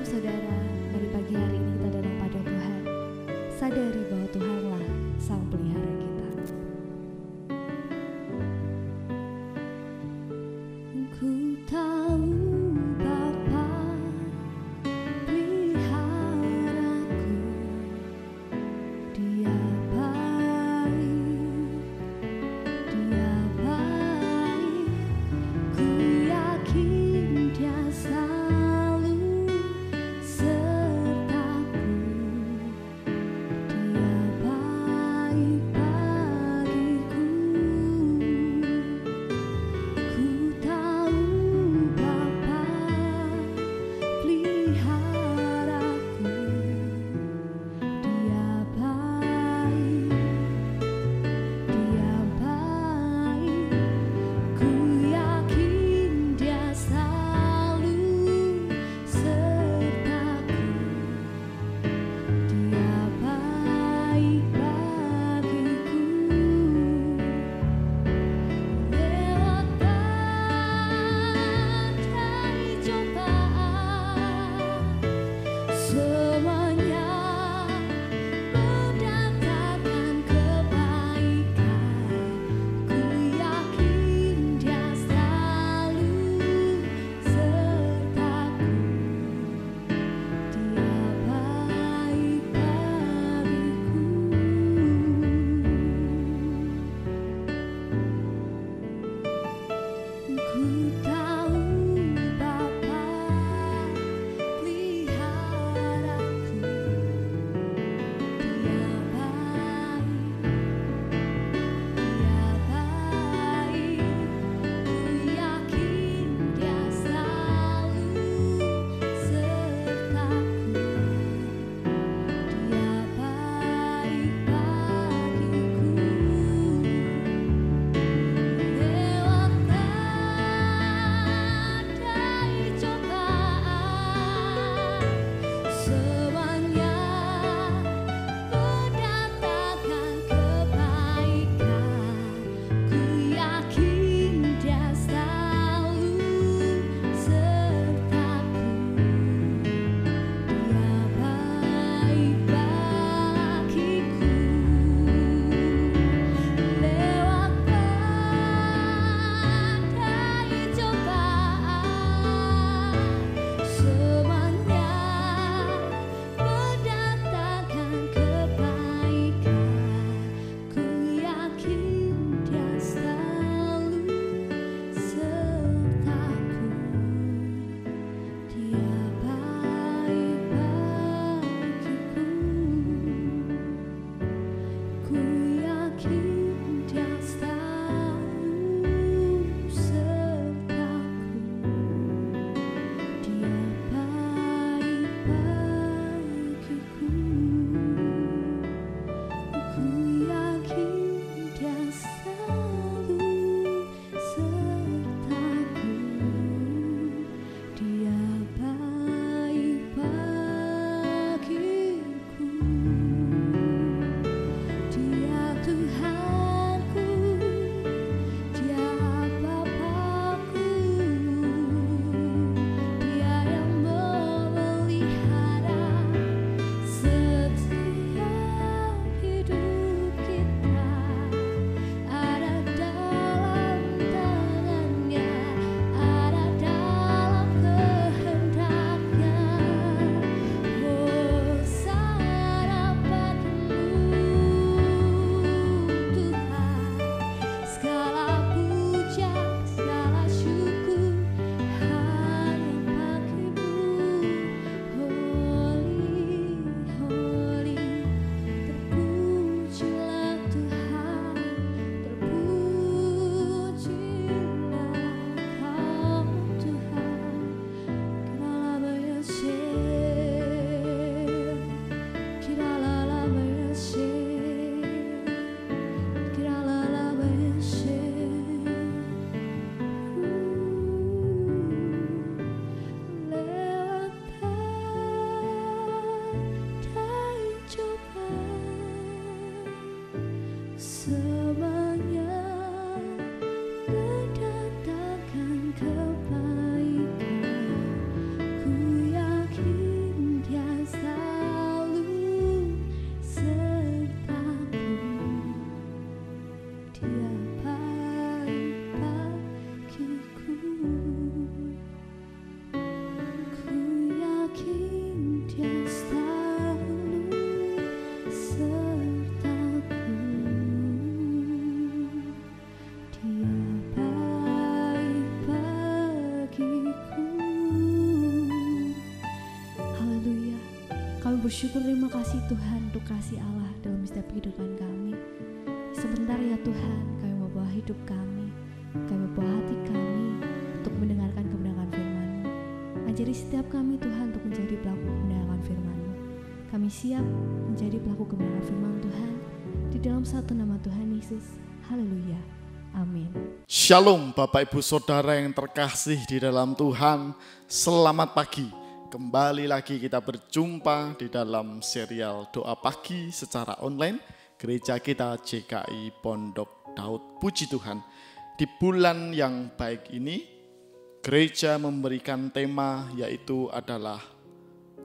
saudara, mari pagi hari ini kita datang pada Tuhan. Sadari bahwa Tuhanlah Sang Pelihara kita. Ku tahu Bapa peliharaku, Dia baik, Dia baik. Ku yakin Dia selalu sertaku. Dia baik bagiku. Ku tahu Bapa peliharaku, Dia baik, Dia baik. Ku yakin Dia selalu sertaku. Dia baik bagiku. Lewat badai cobaan, bersyukur terima kasih Tuhan untuk kasih Allah dalam setiap kehidupan kami. Sebentar ya Tuhan, kami membawa hidup kami membawa hati kami untuk mendengarkan kebenaran firman-Mu. Ajari setiap kami Tuhan untuk menjadi pelaku kebenaran firman-Mu. Kami siap menjadi pelaku kebenaran firman Tuhan, di dalam satu nama Tuhan Yesus. Haleluya. Amin. Shalom Bapak Ibu Saudara yang terkasih di dalam Tuhan. Selamat pagi. Kembali lagi kita berjumpa di dalam serial doa pagi secara online gereja kita JKI Pondok Daud. Puji Tuhan. Di bulan yang baik ini gereja memberikan tema yaitu adalah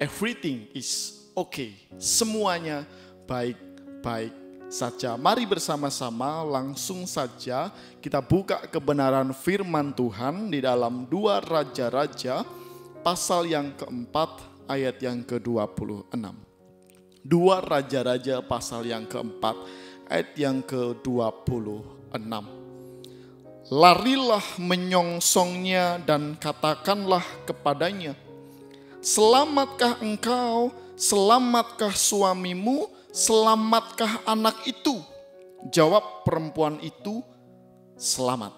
Everything is okay. Semuanya baik-baik saja. Mari bersama-sama langsung saja kita buka kebenaran firman Tuhan di dalam 2 Raja-Raja pasal yang keempat ayat yang ke-26. 2 Raja-Raja pasal yang keempat ayat yang ke-26. Larilah menyongsongnya dan katakanlah kepadanya, selamatkah engkau, selamatkah suamimu, selamatkah anak itu? Jawab perempuan itu, selamat.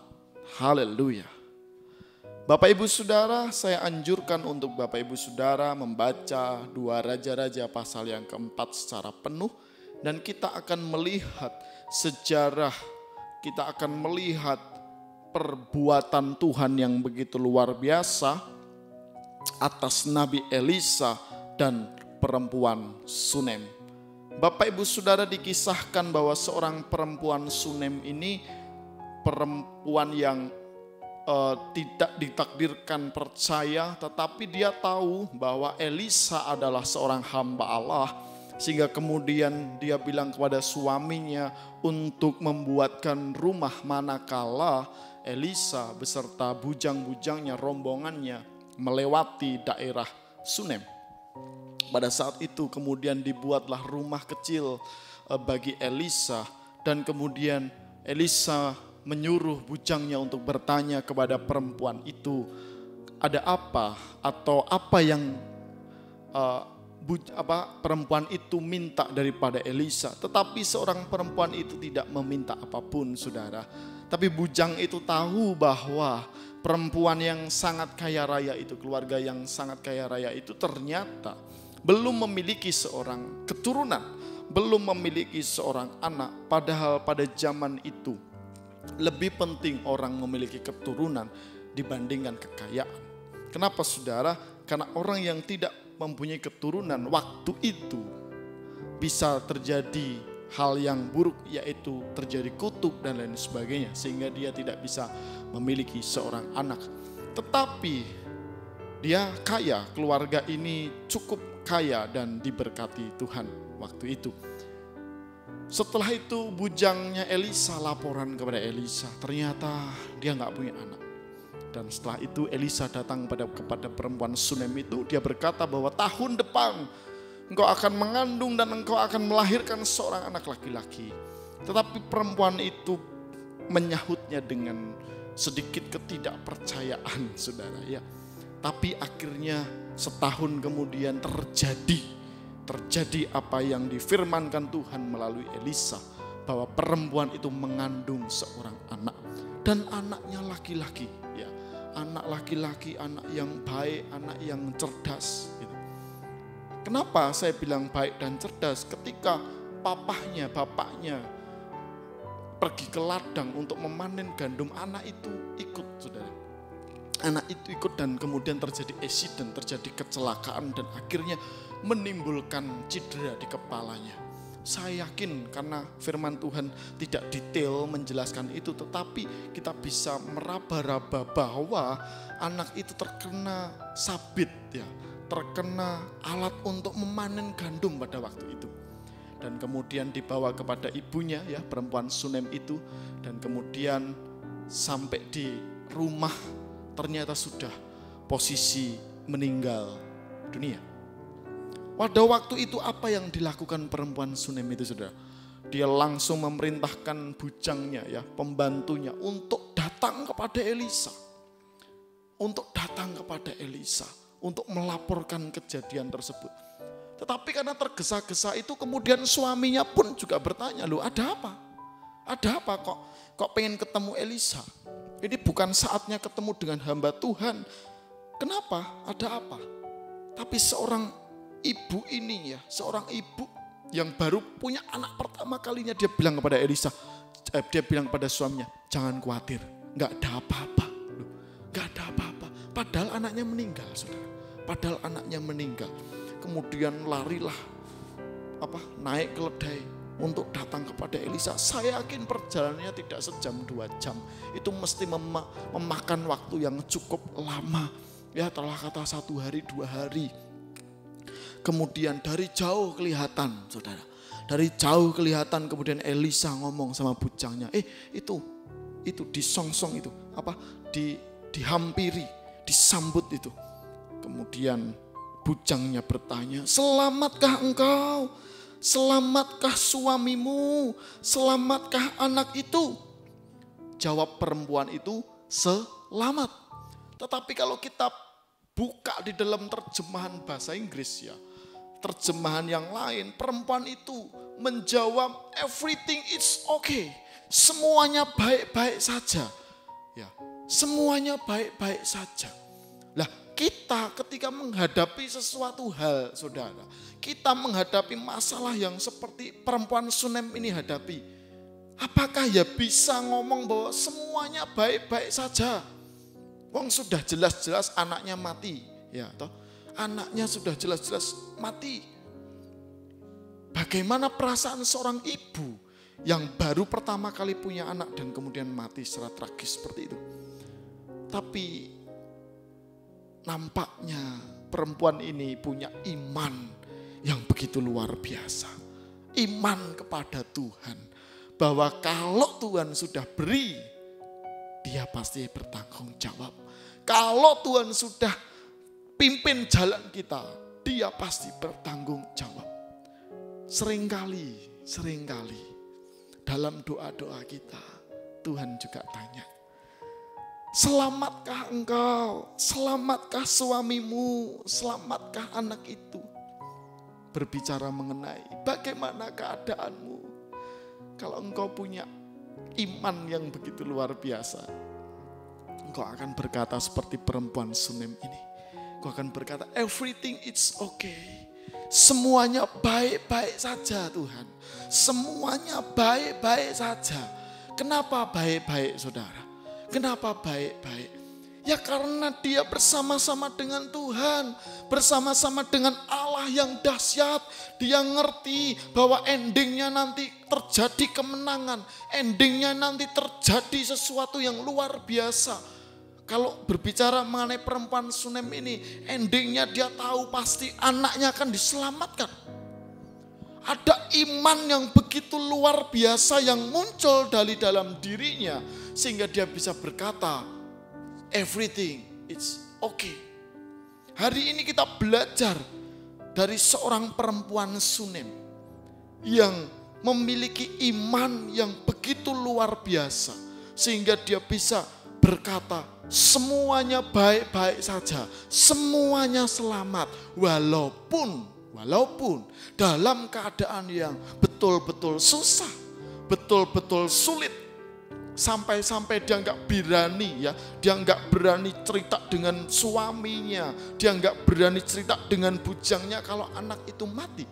Haleluya. Bapak Ibu Saudara, saya anjurkan untuk Bapak Ibu Saudara membaca 2 Raja-Raja pasal yang keempat secara penuh. Dan kita akan melihat sejarah, kita akan melihat perbuatan Tuhan yang begitu luar biasa atas Nabi Elisa dan perempuan Sunem. Bapak Ibu Saudara, dikisahkan bahwa seorang perempuan Sunem ini perempuan yang tidak ditakdirkan percaya, tetapi dia tahu bahwa Elisa adalah seorang hamba Allah, sehingga kemudian dia bilang kepada suaminya untuk membuatkan rumah manakala Elisa beserta bujang-bujangnya, rombongannya melewati daerah Sunem. Pada saat itu kemudian dibuatlah rumah kecil bagi Elisa, dan kemudian Elisa menyuruh bujangnya untuk bertanya kepada perempuan itu, ada apa atau apa yang perempuan itu minta daripada Elisa. Tetapi seorang perempuan itu tidak meminta apapun, saudara. Tapi bujang itu tahu bahwa perempuan yang sangat kaya raya itu, keluarga yang sangat kaya raya itu ternyata belum memiliki seorang keturunan, belum memiliki seorang anak. Padahal pada zaman itu lebih penting orang memiliki keturunan dibandingkan kekayaan. Kenapa saudara? Karena orang yang tidak mempunyai keturunan waktu itu bisa terjadi hal yang buruk, yaitu terjadi kutuk dan lain sebagainya, sehingga dia tidak bisa memiliki seorang anak. Tetapi dia kaya, keluarga ini cukup kaya dan diberkati Tuhan waktu itu. Setelah itu bujangnya Elisa laporan kepada Elisa, ternyata dia nggak punya anak. Dan setelah itu Elisa datang kepada perempuan Sunem itu, dia berkata bahwa tahun depan engkau akan mengandung dan engkau akan melahirkan seorang anak laki-laki. Tetapi perempuan itu menyahutnya dengan sedikit ketidakpercayaan, saudara ya. Tapi akhirnya setahun kemudian terjadi apa yang difirmankan Tuhan melalui Elisa, bahwa perempuan itu mengandung seorang anak, dan anaknya laki-laki ya, anak laki-laki, anak yang baik, anak yang cerdas gitu. Kenapa saya bilang baik dan cerdas? Ketika bapaknya pergi ke ladang untuk memanen gandum, anak itu ikut, saudara. Anak itu ikut dan kemudian terjadi accident, terjadi kecelakaan dan akhirnya menimbulkan cedera di kepalanya. Saya yakin karena firman Tuhan tidak detail menjelaskan itu, tetapi kita bisa meraba-raba bahwa anak itu terkena sabit ya, terkena alat untuk memanen gandum pada waktu itu. Dan kemudian dibawa kepada ibunya ya, perempuan Sunem itu, dan kemudian sampai di rumah ternyata sudah posisi meninggal dunia. Pada waktu itu apa yang dilakukan perempuan Sunem itu, saudara? Dia langsung memerintahkan bujangnya ya, pembantunya untuk datang kepada Elisa. Untuk datang kepada Elisa, untuk melaporkan kejadian tersebut. Tetapi karena tergesa-gesa itu kemudian suaminya pun juga bertanya, loh ada apa? Ada apa kok pengen ketemu Elisa? Ini bukan saatnya ketemu dengan hamba Tuhan. Kenapa? Ada apa? Tapi seorang ibu ini ya, seorang ibu yang baru punya anak pertama kalinya, dia bilang kepada Elisa, dia bilang pada suaminya, jangan khawatir, gak ada apa-apa. Gak ada apa-apa. Padahal anaknya meninggal, saudara. Padahal anaknya meninggal. Kemudian larilah naik keledai untuk datang kepada Elisa. Saya yakin perjalanannya tidak sejam 2 jam. Itu mesti memakan waktu yang cukup lama. Ya telah kata 1 hari 2 hari. Kemudian dari jauh kelihatan, saudara. Dari jauh kelihatan kemudian Elisa ngomong sama bujangnya. Itu disongsong itu. Dihampiri, disambut itu. Kemudian bujangnya bertanya, selamatkah engkau? Selamatkah suamimu? Selamatkah anak itu? Jawab perempuan itu, selamat. Tetapi kalau kita buka di dalam terjemahan bahasa Inggris ya, terjemahan yang lain, perempuan itu menjawab everything is okay. Semuanya baik-baik saja. Ya, semuanya baik-baik saja. Lah, kita ketika menghadapi sesuatu hal, saudara, kita menghadapi masalah yang seperti perempuan Sunem ini hadapi, apakah ya bisa ngomong bahwa semuanya baik-baik saja? Wong sudah jelas-jelas anaknya mati, ya toh? Anaknya sudah jelas-jelas mati. Bagaimana perasaan seorang ibu yang baru pertama kali punya anak dan kemudian mati secara tragis seperti itu? Tapi nampaknya perempuan ini punya iman yang begitu luar biasa. Iman kepada Tuhan. Bahwa kalau Tuhan sudah beri, dia pasti bertanggung jawab. Kalau Tuhan sudah pimpin jalan kita, dia pasti bertanggung jawab. Seringkali dalam doa-doa kita, Tuhan juga tanya, selamatkah engkau? Selamatkah suamimu? Selamatkah anak itu? Berbicara mengenai bagaimana keadaanmu. Kalau engkau punya iman yang begitu luar biasa, engkau akan berkata seperti perempuan Sunem ini. Engkau akan berkata, everything is okay. Semuanya baik-baik saja Tuhan. Semuanya baik-baik saja. Kenapa baik-baik, saudara? Kenapa baik-baik? Ya karena dia bersama-sama dengan Tuhan, bersama-sama dengan Allah yang dahsyat. Dia ngerti bahwa endingnya nanti terjadi kemenangan, endingnya nanti terjadi sesuatu yang luar biasa. Kalau berbicara mengenai perempuan Sunem ini, endingnya dia tahu pasti anaknya akan diselamatkan. Ada iman yang begitu luar biasa yang muncul dari dalam dirinya, sehingga dia bisa berkata, everything is okay. Hari ini kita belajar dari seorang perempuan Sunem yang memiliki iman yang begitu luar biasa, sehingga dia bisa berkata semuanya baik-baik saja, semuanya selamat, walaupun dalam keadaan yang betul-betul susah, betul-betul sulit. Sampai-sampai dia nggak berani ya, dia nggak berani cerita dengan suaminya, dia nggak berani cerita dengan bujangnya kalau anak itu mati.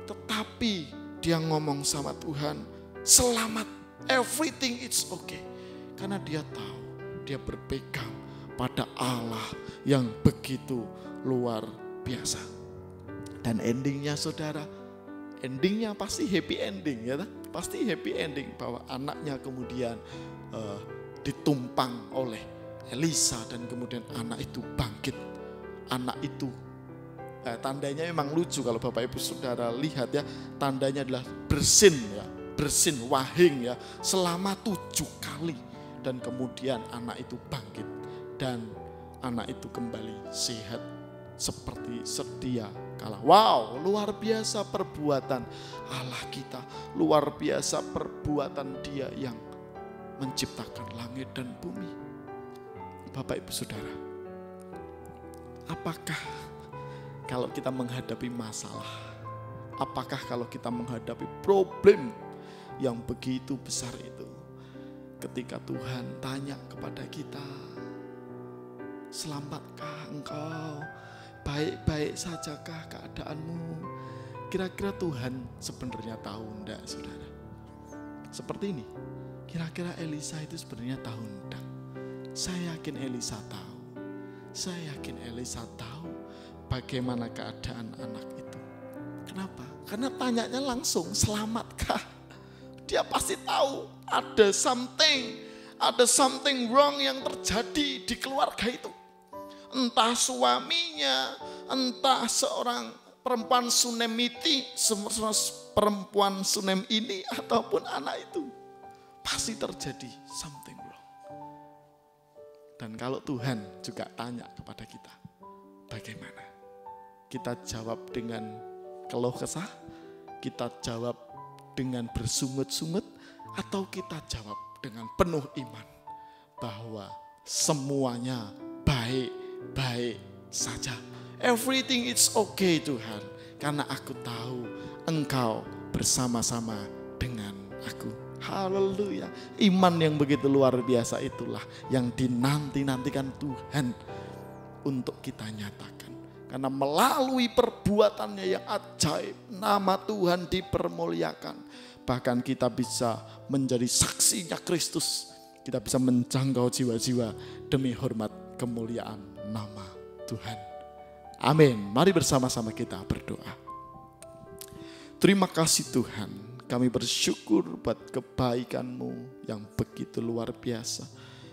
Tetapi dia ngomong sama Tuhan, selamat, everything is okay. Karena dia tahu, dia berpegang pada Allah yang begitu luar biasa. Dan endingnya saudara, endingnya pasti happy ending ya, pasti happy ending bahwa anaknya kemudian ditumpang oleh Elisa dan kemudian anak itu bangkit. Anak itu tandanya memang lucu kalau Bapak Ibu Saudara lihat ya, tandanya adalah bersin ya, bersin wahing ya selama 7 kali dan kemudian anak itu bangkit dan anak itu kembali sehat seperti sedia kala. Wow, luar biasa perbuatan Allah kita, luar biasa perbuatan Dia yang menciptakan langit dan bumi. Bapak Ibu Saudara, apakah kalau kita menghadapi masalah? Apakah kalau kita menghadapi problem yang begitu besar itu, ketika Tuhan tanya kepada kita, selamatkah engkau? Baik-baik sajakah keadaanmu? Kira-kira Tuhan sebenarnya tahu enggak, saudara? Seperti ini, kira-kira Elisa itu sebenarnya tahu enggak? Saya yakin Elisa tahu. Saya yakin Elisa tahu bagaimana keadaan anak itu. Kenapa? Karena tanyanya langsung, selamatkah? Dia pasti tahu ada something wrong yang terjadi di keluarga itu. Entah suaminya, entah seorang perempuan Sunemiti, perempuan Sunem ini, ataupun anak itu. Pasti terjadi something wrong. Dan kalau Tuhan juga tanya kepada kita, bagaimana? Kita jawab dengan keluh kesah, kita jawab dengan bersungut-sungut, atau kita jawab dengan penuh iman bahwa semuanya baik-baik saja. Everything is okay Tuhan, karena aku tahu Engkau bersama-sama dengan aku. Haleluya. Iman yang begitu luar biasa itulah yang dinanti-nantikan Tuhan untuk kita nyatakan. Karena melalui perbuatannya yang ajaib, nama Tuhan dipermuliakan. Bahkan kita bisa menjadi saksinya Kristus. Kita bisa menjangkau jiwa-jiwa demi hormat kemuliaan nama Tuhan. Amin. Mari bersama-sama kita berdoa. Terima kasih Tuhan. Kami bersyukur buat kebaikan-Mu yang begitu luar biasa.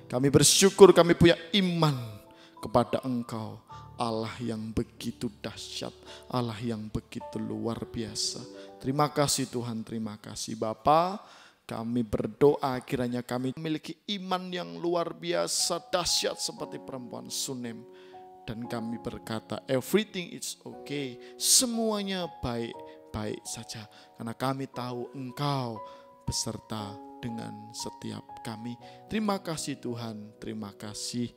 Kami bersyukur kami punya iman kepada Engkau. Allah yang begitu dahsyat, Allah yang begitu luar biasa. Terima kasih Tuhan, terima kasih Bapa. Kami berdoa kiranya kami memiliki iman yang luar biasa dahsyat seperti perempuan Sunem. Dan kami berkata everything is okay, semuanya baik-baik saja. Karena kami tahu Engkau beserta dengan setiap kami. Terima kasih Tuhan, terima kasih.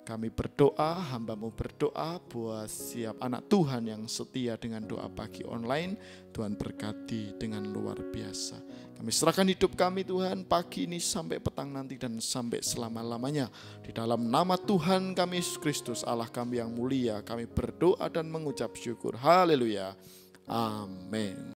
Kami berdoa, hamba-Mu berdoa buat setiap anak Tuhan yang setia dengan doa pagi online. Tuhan berkati dengan luar biasa. Kami serahkan hidup kami Tuhan pagi ini sampai petang nanti dan sampai selama-lamanya. Di dalam nama Tuhan kami Yesus Kristus, Allah kami yang mulia, kami berdoa dan mengucap syukur. Haleluya. Amin.